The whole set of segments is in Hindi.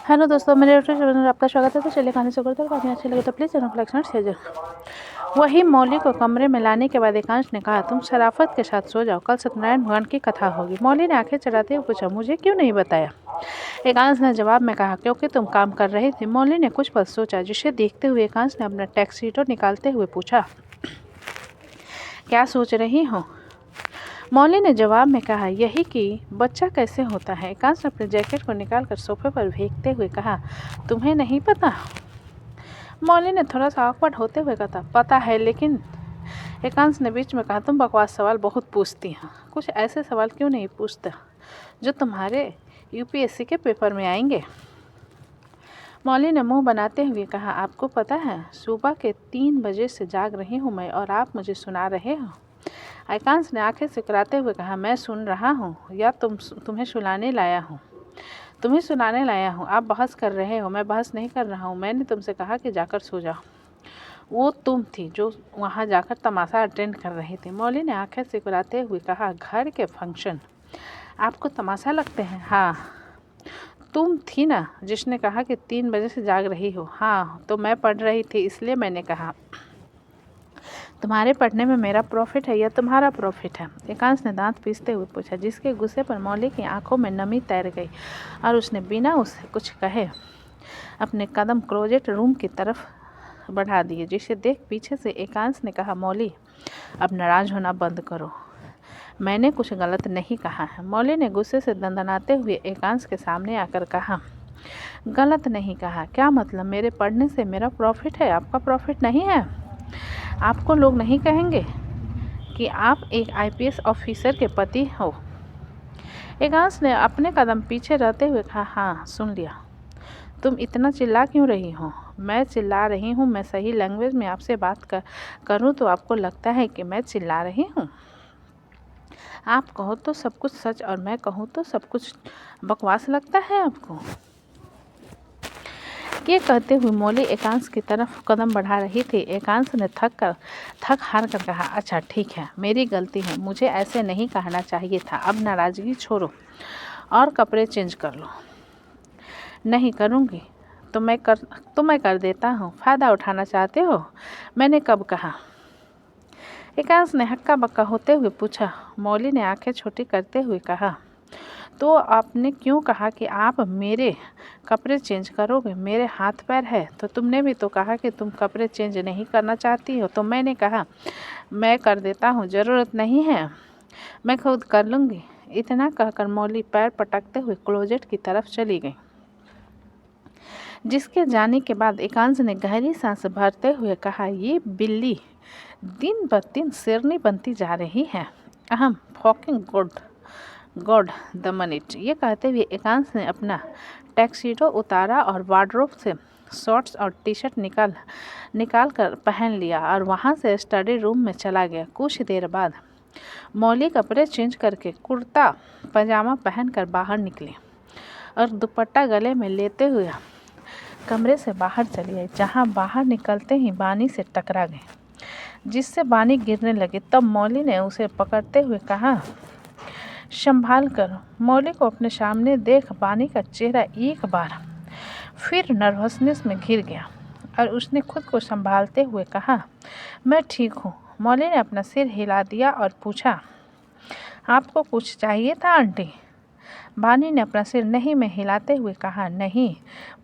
हेलो दोस्तों, मेरे यूट्यूब चैनल में आपका स्वागत है। तो चलिए कहानी शुरू करते हैं। कहानी अच्छी लगे तो प्लीज़ चैनल को लाइक एंड शेयर जरूर। वही मौली को कमरे में लाने के बाद एकांश ने कहा, तुम शराफत के साथ सो जाओ, कल सत्यनारायण भगवान की कथा होगी। मौली ने आंखें चढ़ाते हुए पूछा, मुझे क्यों नहीं बताया? एकांश ने जवाब में कहा, क्योंकि तुम काम कर रही थी। मौली ने कुछ पल सोचा, जिसे देखते हुए एकांश ने अपना टैक्सीटो निकालते हुए पूछा, क्या सोच रही हो? मौली ने जवाब में कहा, यही कि बच्चा कैसे होता है। एकांश ने अपने जैकेट को निकालकर सोफे पर फेंकते हुए कहा, तुम्हें नहीं पता? मौली ने थोड़ा सा ऑकवर्ड होते हुए कहा, पता है, लेकिन एकांश ने बीच में कहा, तुम बकवास सवाल बहुत पूछती हो। कुछ ऐसे सवाल क्यों नहीं पूछता जो तुम्हारे यूपीएससी के पेपर में आएंगे? मौली ने मुंह बनाते हुए कहा, आपको पता है, सुबह के 3 बजे से जाग रही हूँ मैं, और आप मुझे सुना रहे हो? एकांश ने आंखें सिकराते हुए कहा, मैं सुन रहा हूँ या तुम्हें सुलाने लाया हूँ? तुम्हें सुनाने लाया हूँ। आप बहस कर रहे हो। मैं बहस नहीं कर रहा हूँ। मैंने तुमसे कहा कि जाकर सो जाओ। वो तुम थी जो वहाँ जाकर तमाशा अटेंड कर रही थी। मौली ने आंखें सिकुड़ाते हुए कहा, घर के फंक्शन आपको तमाशा लगते हैं? हाँ, तुम थी ना जिसने कहा कि 3 बजे से जाग रही हो। हाँ, तो मैं पढ़ रही थी, इसलिए मैंने कहा। तुम्हारे पढ़ने में मेरा प्रॉफिट है या तुम्हारा प्रॉफिट है? एकांश ने दांत पीसते हुए पूछा, जिसके गुस्से पर मौली की आंखों में नमी तैर गई और उसने बिना उससे कुछ कहे अपने कदम क्लोजेट रूम की तरफ बढ़ा दिए, जिसे देख पीछे से एकांश ने कहा, मौली, अब नाराज होना बंद करो। मैंने कुछ गलत नहीं कहा है। मौली ने गुस्से से दंदनाते हुए एकांश के सामने आकर कहा, गलत नहीं कहा? क्या मतलब? मेरे पढ़ने से मेरा प्रॉफिट है, आपका प्रॉफिट नहीं है? आपको लोग नहीं कहेंगे कि आप एक आईपीएस ऑफिसर के पति हो? एकांश ने अपने कदम पीछे रहते हुए कहा, हाँ, सुन लिया। तुम इतना चिल्ला क्यों रही हो? मैं चिल्ला रही हूँ? मैं सही लैंग्वेज में आपसे बात करूँ तो आपको लगता है कि मैं चिल्ला रही हूँ? आप कहो तो सब कुछ सच और मैं कहूँ तो सब कुछ बकवास लगता है आपको? ये कहते हुए मौली एकांश की तरफ कदम बढ़ा रही थी। एकांश ने थक हार कर कहा, अच्छा ठीक है, मेरी गलती है, मुझे ऐसे नहीं कहना चाहिए था। अब नाराज़गी छोड़ो और कपड़े चेंज कर लो। नहीं करूँगी तो मैं कर देता हूँ। फ़ायदा उठाना चाहते हो? मैंने कब कहा? एकांश ने हक्का बक्का होते हुए पूछा। मौली ने आंखें छोटी करते हुए कहा, तो आपने क्यों कहा कि आप मेरे कपड़े चेंज करोगे? मेरे हाथ पैर है। तो तुमने भी तो कहा कि तुम कपड़े चेंज नहीं करना चाहती हो। तो मैंने कहा, मैं कर देता हूँ, ज़रूरत नहीं है, मैं खुद कर लूँगी। इतना कहकर मौली पैर पटकते हुए क्लोजेट की तरफ चली गई, जिसके जाने के बाद एकांश ने गहरी सांस भरते हुए कहा, ये बिल्ली दिन ब दिन शेरनी बनती जा रही है। अहम फॉकिंग गॉड दमन इट। ये कहते हुए एकांश ने अपना टैक्सीडो उतारा और वार्डरोब से शॉर्ट्स और टी शर्ट निकाल कर पहन लिया और वहाँ से स्टडी रूम में चला गया। कुछ देर बाद मौली कपड़े चेंज करके कुर्ता पजामा पहनकर बाहर निकली और दुपट्टा गले में लेते हुए कमरे से बाहर चली आई, जहाँ बाहर निकलते ही बानी से टकरा गई, जिससे बानी गिरने लगी। तब मौली ने उसे पकड़ते हुए कहा, संभाल कर। मौली को अपने सामने देख बानी का चेहरा एक बार फिर नर्वसनेस में घिर गया और उसने खुद को संभालते हुए कहा, मैं ठीक हूँ। मौली ने अपना सिर हिला दिया और पूछा, आपको कुछ चाहिए था आंटी? बानी ने अपना सिर नहीं में हिलाते हुए कहा, नहीं,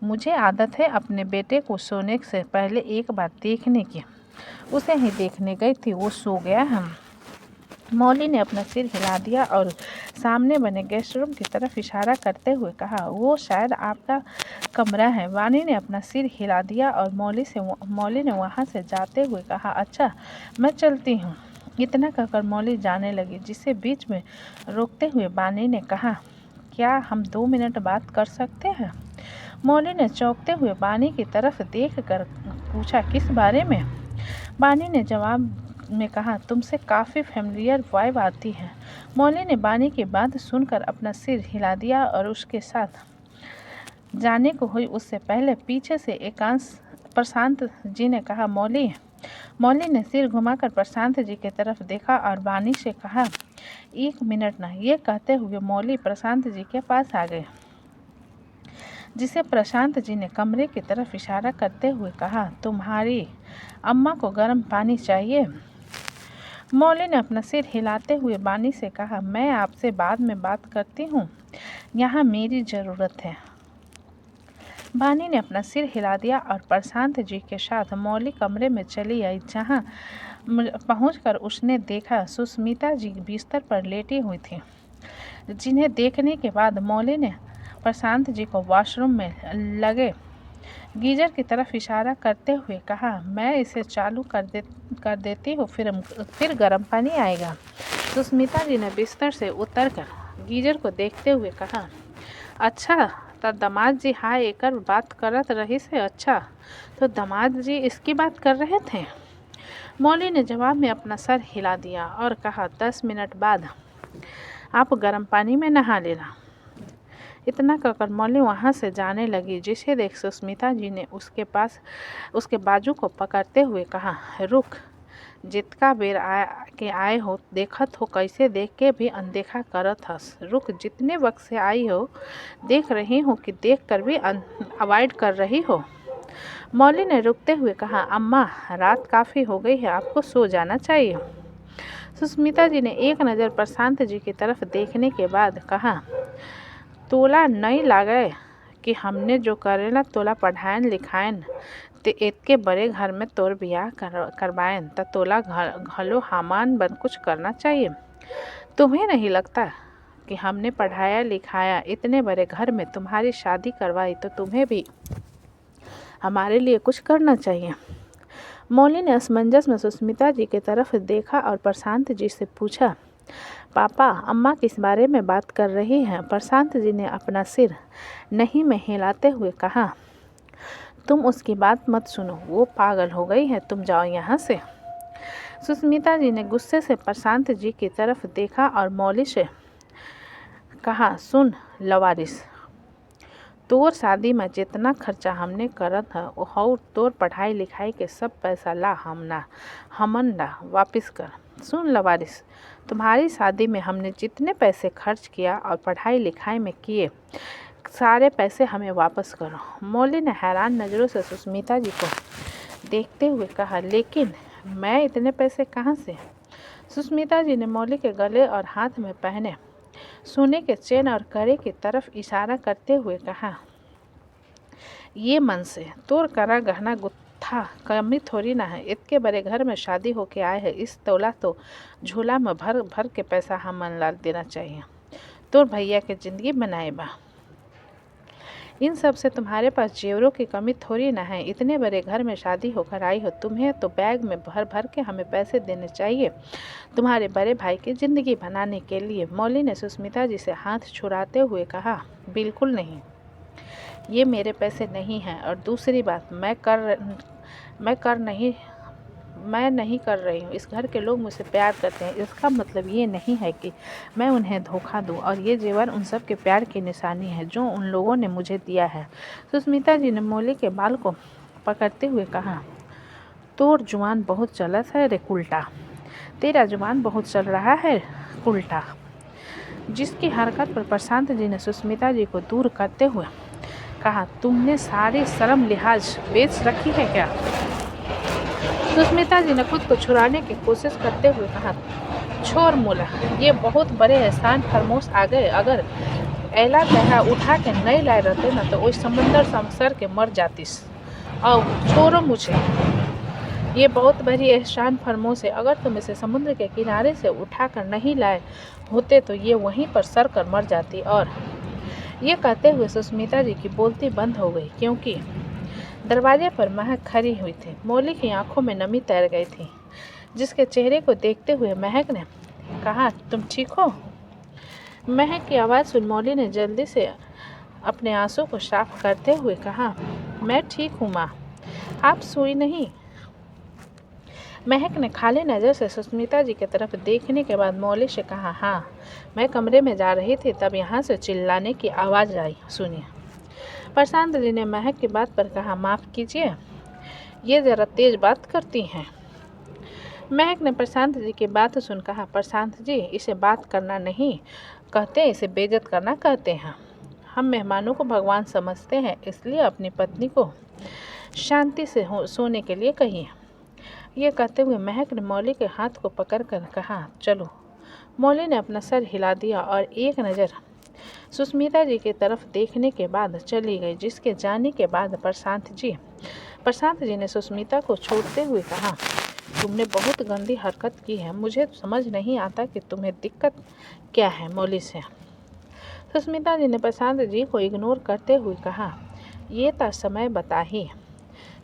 मुझे आदत है अपने बेटे को सोने से पहले एक बार देखने की। उसे ही देखने गई थी, वो सो गया है। मौली ने अपना सिर हिला दिया और सामने बने गेस्ट रूम की तरफ इशारा करते हुए कहा, वो शायद आपका कमरा है। वानी ने अपना सिर हिला दिया और मौली ने वहाँ से जाते हुए कहा, अच्छा, मैं चलती हूँ। इतना कहकर मौली जाने लगी, जिसे बीच में रोकते हुए बानी ने कहा, क्या हम 2 मिनट बात कर सकते हैं? मौली ने चौंकते हुए बानी की तरफ देख कर पूछा, किस बारे में? बानी ने जवाब में कहा, तुमसे काफ़ी फेमिलियर वाइब आती है। मौली ने बानी की बात सुनकर अपना सिर हिला दिया और उसके साथ जाने को हुई उससे पहले पीछे से एकांश प्रशांत जी ने कहा, मौली ने सिर घुमाकर प्रशांत जी की तरफ देखा और बानी से कहा, 1 मिनट ना। ये कहते हुए मौली प्रशांत जी के पास आ गए, जिसे प्रशांत जी ने कमरे की तरफ इशारा करते हुए कहा, तुम्हारी अम्मा को गर्म पानी चाहिए। मौली ने अपना सिर हिलाते हुए बानी से कहा, मैं आपसे बाद में बात करती हूँ, यहाँ मेरी ज़रूरत है। बानी ने अपना सिर हिला दिया और प्रशांत जी के साथ मौली कमरे में चली आई, जहाँ पहुंचकर उसने देखा सुस्मिता जी बिस्तर पर लेटी हुई थी, जिन्हें देखने के बाद मौली ने प्रशांत जी को वॉशरूम में लगे गीजर की तरफ इशारा करते हुए कहा, मैं इसे चालू कर देती हूँ, फिर गर्म पानी आएगा। सुस्मिता जी ने बिस्तर से उतरकर गीजर को देखते हुए कहा, अच्छा तो दामाद जी हाय एकर बात करत रही से, अच्छा तो दामाद जी इसकी बात कर रहे थे। मौली ने जवाब में अपना सर हिला दिया और कहा, 10 मिनट बाद आप गर्म पानी में नहा लेना। इतना कहकर मौली वहाँ से जाने लगी, जिसे देख सुस्मिता जी ने उसके बाजू को पकड़ते हुए कहा, रुक, जितका बेर आए हो देखत हो कैसे देख के भी अनदेखा करत हस। रुक, जितने वक्त से आई हो देख रही हूँ कि देख कर भी अवॉइड कर रही हो। मौली ने रुकते हुए कहा, अम्मा रात काफ़ी हो गई है, आपको सो जाना चाहिए। सुस्मिता जी ने एक नज़र प्रशांत जी की तरफ देखने के बाद कहा, तोला नहीं लागे कि हमने जो करेला तोला पढ़ाएन लिखाएन ते इतके बड़े घर में तोर बियाह करवाएन तो तोला घलो हामान बन कुछ करना चाहिए। तुम्हें नहीं लगता कि हमने पढ़ाया लिखाया, इतने बड़े घर में तुम्हारी शादी करवाई, तो तुम्हें भी हमारे लिए कुछ करना चाहिए। मौली ने असमंजस में सुस्मिता जी की तरफ देखा और प्रशांत जी से पूछा, पापा अम्मा किस बारे में बात कर रही हैं? प्रशांत जी ने अपना सिर नहीं में हिलाते हुए कहा, तुम उसकी बात मत सुनो, वो पागल हो गई है, तुम जाओ यहाँ से। सुस्मिता जी ने गुस्से से प्रशांत जी की तरफ देखा और मौली से कहा, सुन लवारिस, तोर शादी में जितना खर्चा हमने करत है और तोर पढ़ाई लिखाई के सब पैसा ला हमन ला वापिस कर। सुन लवारिस, तुम्हारी शादी में हमने जितने पैसे खर्च किया और पढ़ाई लिखाई में किए, सारे पैसे हमें वापस करो। मौली ने हैरान नज़रों से सुस्मिता जी को देखते हुए कहा, लेकिन मैं इतने पैसे कहाँ से? सुस्मिता जी ने मौली के गले और हाथ में पहने सोने के चेन और कड़े की तरफ इशारा करते हुए कहा, ये मन से तोर करा गहना गुत्था कमी थोड़ी ना है, इतने बड़े घर में शादी होके आए हैं, इस तोला तो झोला में भर भर के पैसा हमन ला देना चाहिए, तोर भैया के ज़िंदगी बनाए बा। इन सब से तुम्हारे पास जेवरों की कमी थोड़ी ना है, इतने बड़े घर में शादी होकर आई हो, तुम्हें तो बैग में भर भर के हमें पैसे देने चाहिए तुम्हारे बड़े भाई की ज़िंदगी बनाने के लिए। मौली ने सुस्मिता जी से हाथ छुड़ाते हुए कहा, बिल्कुल नहीं, ये मेरे पैसे नहीं हैं, और दूसरी बात मैं नहीं कर रही हूँ। इस घर के लोग मुझसे प्यार करते हैं, इसका मतलब ये नहीं है कि मैं उन्हें धोखा दूँ, और ये जेवर उन सब के प्यार की निशानी है जो उन लोगों ने मुझे दिया है। सुस्मिता जी ने मौली के बाल को पकड़ते हुए कहा, तोर जुबान बहुत चलत है रे कुल्टा, तेरा जुबान बहुत चल रहा है कुल्टा। जिसकी हरकत पर प्रशांत जी ने सुस्मिता जी को दूर करते हुए कहा, तुमने सारी शर्म लिहाज बेच रखी है क्या? सुस्मिता जी ने खुद को छुड़ाने की कोशिश करते हुए कहा, छोड़ मोला, ये बहुत बड़े एहसान फरमोश आ गए, अगर एला तहा उठा के नहीं लाए रहते ना तो वही समंदर समसर के मर जातीस। और छोड़ो मुझे, ये बहुत बड़ी एहसान फरमोश है, अगर तुम इसे समुद्र के किनारे से उठा कर नहीं लाए होते तो ये वहीं पर सर कर मर जाती। और ये कहते हुए सुस्मिता जी की बोलती बंद हो गई, क्योंकि दरवाजे पर महक खड़ी हुई थी। मौली की आंखों में नमी तैर गई थी, जिसके चेहरे को देखते हुए महक ने कहा, तुम ठीक हो? महक की आवाज़ सुन मौली ने जल्दी से अपने आंसू को साफ करते हुए कहा, मैं ठीक हूँ माँ, आप सोई नहीं? महक ने खाली नज़र से सुस्मिता जी की तरफ देखने के बाद मौली से कहा, हाँ, मैं कमरे में जा रही थी, तब यहाँ से चिल्लाने की आवाज़ आई, सुनिए। प्रशांत जी ने महक की बात पर कहा, माफ़ कीजिए, ये ज़रा तेज़ बात करती हैं। महक ने प्रशांत जी की बात सुन कहा, प्रशांत जी, इसे बात करना नहीं कहते, इसे बेइज्जत करना कहते हैं। हम मेहमानों को भगवान समझते हैं, इसलिए अपनी पत्नी को शांति से सोने के लिए कहिए। ये कहते हुए महक ने मौली के हाथ को पकड़कर कहा, चलो। मौली ने अपना सर हिला दिया और एक नज़र सुस्मिता जी की तरफ देखने के बाद चली गई, जिसके जाने के बाद प्रशांत जी ने सुस्मिता को छोड़ते हुए कहा, तुमने बहुत गंदी हरकत की है। मुझे समझ नहीं आता कि तुम्हें दिक्कत क्या है मौली से। सुस्मिता जी ने प्रशांत जी को इग्नोर करते हुए कहा, ये था समय बता ही।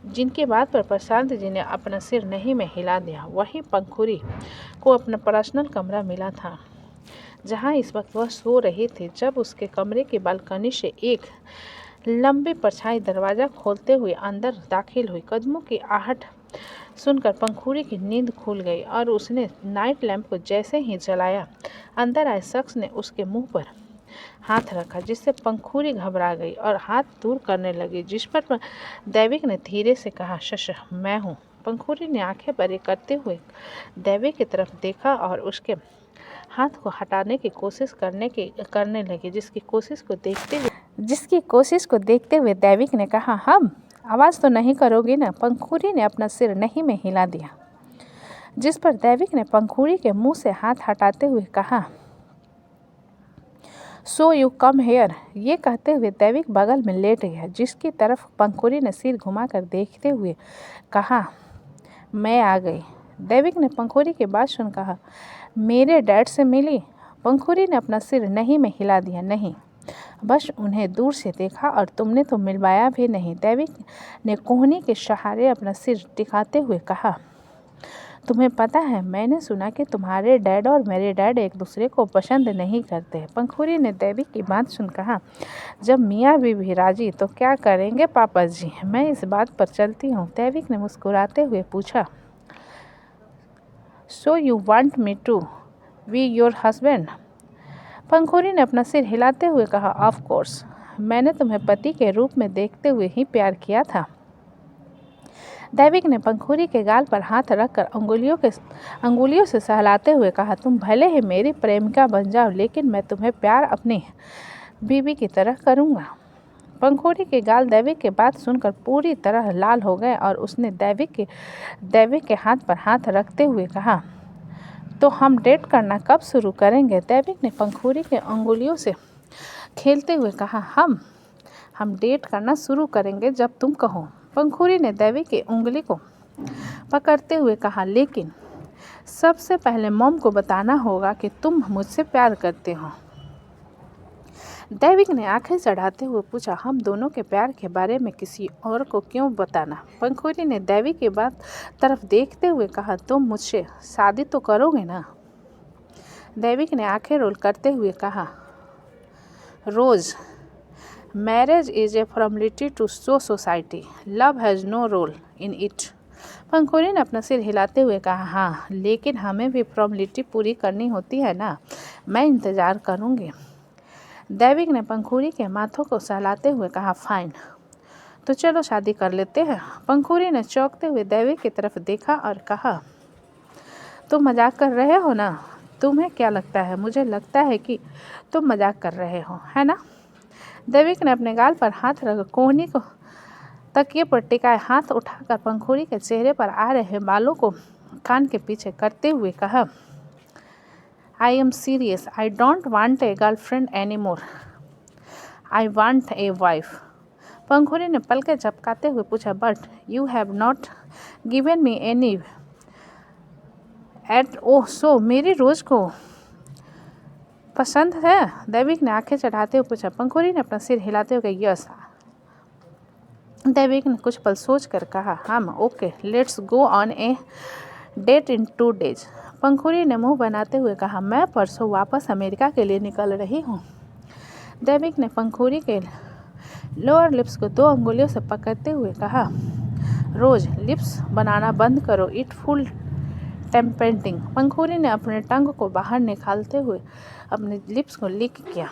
जिनकी बात पर प्रशांत जी ने अपना सिर नहीं में हिला दिया। वही पंखुरी को अपना पर्सनल कमरा मिला था, जहां इस वक्त वह सो रही थी। जब उसके कमरे की बालकनी से एक लंबी परछाई दरवाज़ा खोलते हुए अंदर दाखिल हुई। कदमों की आहट सुनकर पंखुरी की नींद खुल गई और उसने नाइट लैंप को जैसे ही जलाया, अंदर आए शख्स ने उसके मुंह पर हाथ रखा, जिससे पंखुरी घबरा गई और हाथ दूर करने लगी, जिस पर दैविक ने धीरे से कहा, शश, मैं हूँ। पंखुरी ने आंखें बड़ी करते हुए दैविक की तरफ देखा और उसके हाथ को हटाने की कोशिश करने लगी, जिसकी कोशिश को देखते हुए दैविक ने कहा, हम आवाज़ तो नहीं करोगी ना। पंखुरी ने अपना सिर नहीं में हिला दिया, जिस पर दैविक ने पंखुरी के मुंह से हाथ हटाते हुए कहा, सो यू कम हेयर। ये कहते हुए दैविक बगल में लेट गया, जिसकी तरफ पंखुरी ने सिर घुमाकर देखते हुए कहा, मैं आ गई। दैविक ने पंखुरी की बात सुन कहा, मेरे डैड से मिली। पंखुरी ने अपना सिर नहीं में हिला दिया, नहीं, बस उन्हें दूर से देखा और तुमने तो मिलवाया भी नहीं। दैविक ने कोहनी के सहारे अपना सिर टिकाते हुए कहा, तुम्हें पता है, मैंने सुना कि तुम्हारे डैड और मेरे डैड एक दूसरे को पसंद नहीं करते। पंखुरी ने दैविक की बात सुन कहा, जब मियाँ बीवी राजी तो क्या करेंगे पापा जी, मैं इस बात पर चलती हूँ। दैविक ने मुस्कुराते हुए पूछा, so you want me to be your husband. Pankhuri ने अपना सिर हिलाते हुए कहा, ऑफ कोर्स, मैंने तुम्हें पति के रूप में देखते हुए ही प्यार किया था। दैविक ने पंखुरी के गाल पर हाथ रखकर अंगुलियों से सहलाते हुए कहा, तुम भले ही मेरी प्रेमिका बन जाओ, लेकिन मैं तुम्हें प्यार अपनी बीवी की तरह करूँगा। पंखुरी के गाल दैविक की बात सुनकर पूरी तरह लाल हो गए और उसने दैविक के हाथ पर हाथ रखते हुए कहा, तो हम डेट करना कब शुरू करेंगे। दैविक ने पंखुरी के अंगुलियों से खेलते हुए कहा, हम डेट करना शुरू करेंगे जब तुम कहो। पंखुरी ने दैविक की उंगली को पकड़ते हुए कहा, लेकिन सबसे पहले मॉम को बताना होगा कि तुम मुझसे प्यार करते हो। दैविक ने आंखें चढ़ाते हुए पूछा, हम दोनों के प्यार के बारे में किसी और को क्यों बताना। पंखुरी ने दैविक की बात तरफ देखते हुए कहा, तुम मुझसे शादी तो करोगे ना। दैविक ने आंखें रोल करते हुए कहा, Rose, marriage is a formality to show society, love has no role in it. Pankhuri ने अपना सिर हिलाते हुए कहा, हाँ, लेकिन हमें भी फॉर्मेलिटी पूरी करनी होती है ना। मैं इंतज़ार करूँगी। दैविक ने पंखुरी के माथों को सहलाते हुए कहा, फाइन, तो चलो शादी कर लेते हैं। पंखुरी ने चौंकते हुए दैविक की तरफ देखा और कहा, तुम मजाक कर रहे हो ना। तुम्हें क्या लगता है? मुझे लगता है कि तुम मजाक कर रहे हो, है ना। दैविक ने अपने गाल पर हाथ रख कोहनी को तकिए पर टिकाए हाथ उठाकर पंखुरी के चेहरे पर आ रहे बालों को कान के पीछे करते हुए कहा, I am serious, I don't want a girlfriend any more, I want a wife. Pankhuri ने पलकें झपकाते हुए पूछा, but you have not given me any at all, so मेरी रोज को पसंद है। दैविक ने आंखें चढ़ाते हुए पूछा। पंखुरी ने अपना सिर हिलाते हुए कहा, यस। दैविक ने कुछ पल सोच कर कहा, हम okay, let's go on a date in 2 days। Pankhuri ने मुंह बनाते हुए कहा, मैं परसों वापस अमेरिका के लिए निकल रही हूँ। दैविक ने पंखुरी के लोअर लिप्स को 2 अंगुलियों से पकड़ते हुए कहा, रोज, लिप्स बनाना बंद करो, इट फुल टेम्पेंटिंग। पंखुरी ने अपने टंग को बाहर निकालते हुए अपने लिप्स को लिक किया,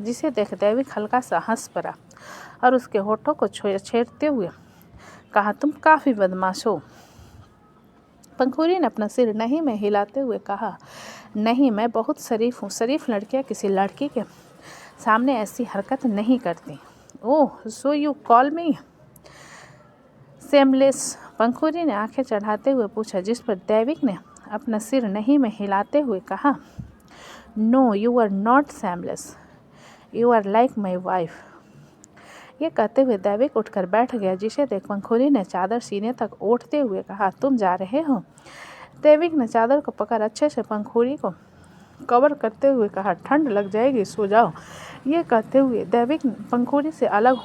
जिसे देख दैविक हल्का सा हंस पड़ा और उसके होठों को छेड़ते हुए कहा, तुम काफ़ी बदमाश हो। पंखुरी ने अपना सिर नहीं में हिलाते हुए कहा, नहीं, मैं बहुत शरीफ हूँ। शरीफ लड़कियाँ किसी लड़की के सामने ऐसी हरकत नहीं करती। Oh, so you call me shameless, Pankhuri ने आंखें चढ़ाते हुए पूछा, जिस पर दैविक ने अपना सिर नहीं में हिलाते हुए कहा, no you are not seamless, you are like my wife. ये कहते हुए दैविक उठकर बैठ गया, जिसे देख पंखुड़ी ने चादर सीने तक ओढ़ते हुए कहा, तुम जा रहे हो? दैविक ने चादर को पकड़ अच्छे से पंखुड़ी को कवर करते हुए कहा, ठंड लग जाएगी, सो जाओ। ये कहते हुए दैविक पंखुड़ी से अलग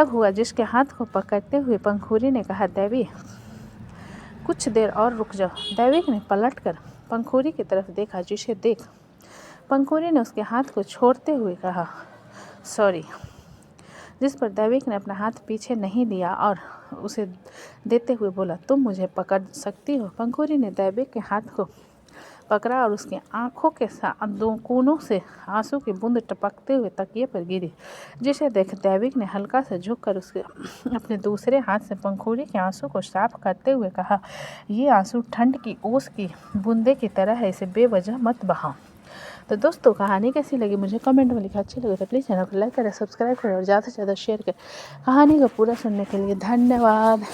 हुआ, जिसके हाथ को पकड़ते हुए पंखुड़ी ने कहा, दैविक कुछ देर और रुक जाओ। दैविक ने पलटकर पंखुड़ी की तरफ देखा, जिसे देख पंखुड़ी ने उसके हाथ को छोड़ते हुए कहा, सॉरी। जिस पर दैविक ने अपना हाथ पीछे नहीं लिया और उसे देते हुए बोला, तुम मुझे पकड़ सकती हो। पंखुड़ी ने दैविक के हाथ को पकड़ा और उसकी आंखों के साथ दो कोनों से आंसू की बूंद टपकते हुए तकिए पर गिरी, जिसे देख दैविक ने हल्का से झुककर उसके अपने दूसरे हाथ से पंखुड़ी के आंसू को साफ करते हुए कहा, ये आंसू ठंड की ओस की बूंदे की तरह है, इसे बेवजह मत बहाओ। तो दोस्तों, कहानी कैसी लगी मुझे कमेंट में लिखा। अच्छी लगे तो प्लीज़ चैनल को लाइक करें, सब्सक्राइब करें और ज़्यादा से ज़्यादा शेयर करें। कहानी को पूरा सुनने के लिए धन्यवाद।